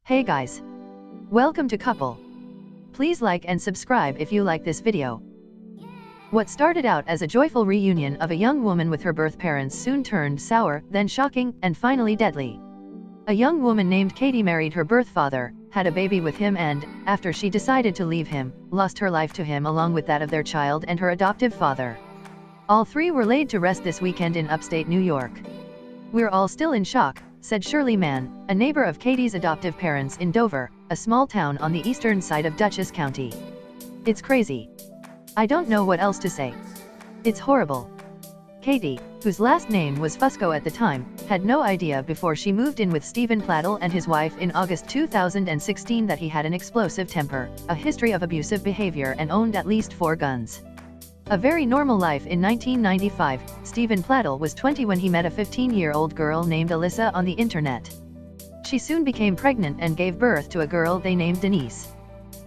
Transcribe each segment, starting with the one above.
Hey guys! Welcome to Couple. Please like and subscribe if you like this video. What started out as a joyful reunion of a young woman with her birth parents soon turned sour, then shocking, and finally deadly. A young woman named Katie married her birth father, had a baby with him and, after she decided to leave him, lost her life to him along with that of their child and her adoptive father. All three were laid to rest this weekend in upstate New York. "We're all still in shock," said Shirley Mann, a neighbor of Katie's adoptive parents in Dover, a small town on the eastern side of Dutchess County. "It's crazy. I don't know what else to say. It's horrible." Katie, whose last name was Fusco at the time, had no idea before she moved in with Stephen Plattel and his wife in August 2016 that he had an explosive temper, a history of abusive behavior and owned at least 4 guns. A very normal life. In 1995, Stephen Plattel was 20 when he met a 15-year-old girl named Alyssa on the internet. She soon became pregnant and gave birth to a girl they named Denise.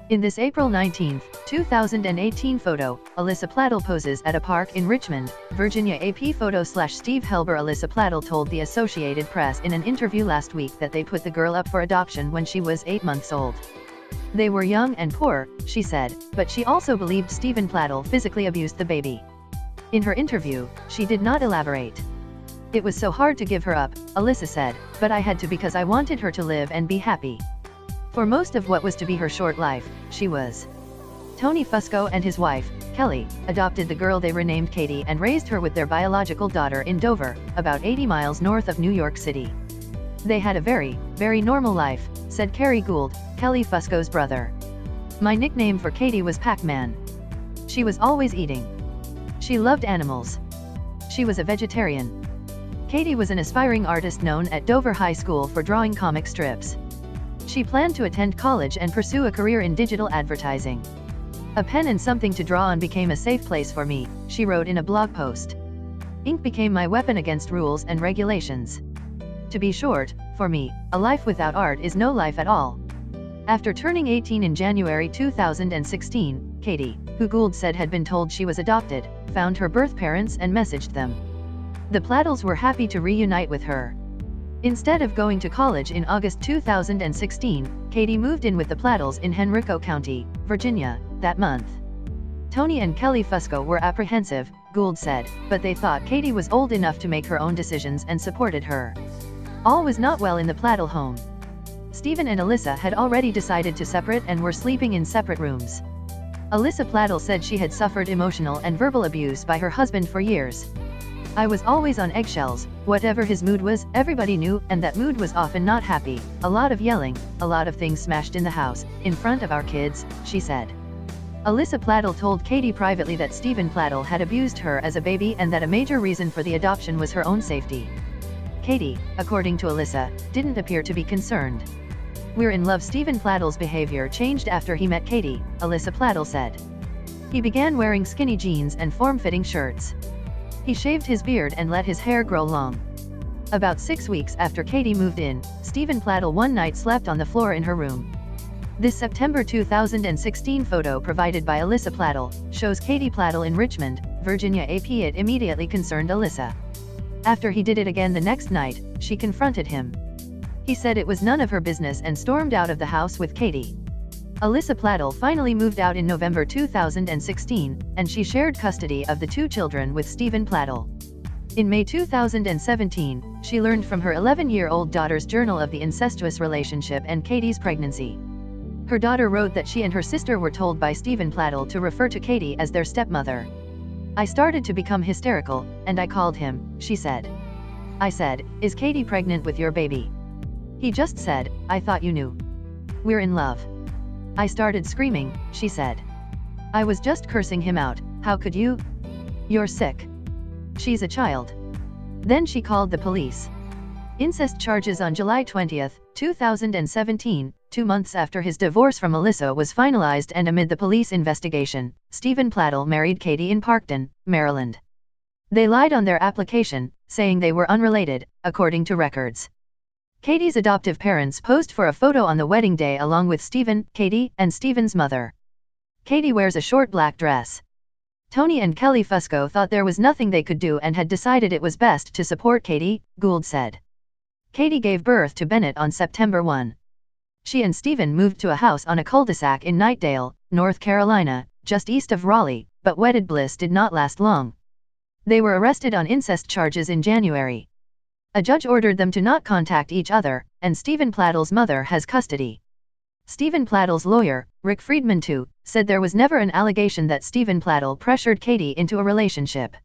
In this April 19, 2018 photo, Alyssa Plattel poses at a park in Richmond, Virginia. AP photo/Steve Helber. Alyssa Plattel told the Associated Press in an interview last week that they put the girl up for adoption when she was 8 months old. "They were young and poor," she said, but she also believed Stephen Plattel physically abused the baby. In her interview, she did not elaborate. "It was so hard to give her up," Alyssa said, "but I had to because I wanted her to live and be happy." For most of what was to be her short life, she was. Tony Fusco and his wife, Kelly, adopted the girl they renamed Katie and raised her with their biological daughter in Dover, about 80 miles north of New York City. "They had a very, very normal life," said Kerry Gould, Kelly Fusco's brother. "My nickname for Katie was Pac-Man. She was always eating. She loved animals. She was a vegetarian." Katie was an aspiring artist known at Dover High School for drawing comic strips. She planned to attend college and pursue a career in digital advertising. "A pen and something to draw on became a safe place for me," she wrote in a blog post. "Ink became my weapon against rules and regulations. To be short, for me, a life without art is no life at all." After turning 18 in January 2016, Katie, who Gould said had been told she was adopted, found her birth parents and messaged them. The Plattels were happy to reunite with her. Instead of going to college in August 2016, Katie moved in with the Plattels in Henrico County, Virginia, that month. Tony and Kelly Fusco were apprehensive, Gould said, but they thought Katie was old enough to make her own decisions and supported her. All was not well in the Plattel home. Stephen and Alyssa had already decided to separate and were sleeping in separate rooms. Alyssa Plattel said she had suffered emotional and verbal abuse by her husband for years. "I was always on eggshells, whatever his mood was, everybody knew, and that mood was often not happy. A lot of yelling, a lot of things smashed in the house, in front of our kids," she said. Alyssa Plattel told Katie privately that Stephen Plattel had abused her as a baby and that a major reason for the adoption was her own safety. Katie, according to Alyssa, didn't appear to be concerned. "We're in love." Stephen Plattel's behavior changed after he met Katie, Alyssa Plattel said. He began wearing skinny jeans and form-fitting shirts. He shaved his beard and let his hair grow long. About 6 weeks after Katie moved in, Stephen Plattel one night slept on the floor in her room. This September 2016 photo provided by Alyssa Plattel shows Katie Plattel in Richmond, Virginia. AP It immediately concerned Alyssa. After he did it again the next night, she confronted him. He said it was none of her business and stormed out of the house with Katie. Alyssa Plattel finally moved out in November 2016, and she shared custody of the 2 children with Stephen Plattel. In May 2017, she learned from her 11-year-old daughter's journal of the incestuous relationship and Katie's pregnancy. Her daughter wrote that she and her sister were told by Stephen Plattel to refer to Katie as their stepmother. "I started to become hysterical, and I called him," she said. "I said, 'Is Katie pregnant with your baby?' He just said, 'I thought you knew. We're in love.' I started screaming," she said. "I was just cursing him out. 'How could you? You're sick. She's a child.' Then she called the police." Incest charges on July 20, 2017, 2 months after his divorce from Alyssa was finalized and amid the police investigation, Stephen Plattel married Katie in Parkton, Maryland. They lied on their application, saying they were unrelated, according to records. Katie's adoptive parents posed for a photo on the wedding day along with Stephen, Katie, and Stephen's mother. Katie wears a short black dress. Tony and Kelly Fusco thought there was nothing they could do and had decided it was best to support Katie, Gould said. Katie gave birth to Bennett on September 1. She and Stephen moved to a house on a cul-de-sac in Knightdale, North Carolina, just east of Raleigh, but wedded bliss did not last long. They were arrested on incest charges in January. A judge ordered them to not contact each other, and Stephen Plattle's mother has custody. Stephen Plattle's lawyer, Rick Friedman II, said there was never an allegation that Stephen Plattle pressured Katie into a relationship.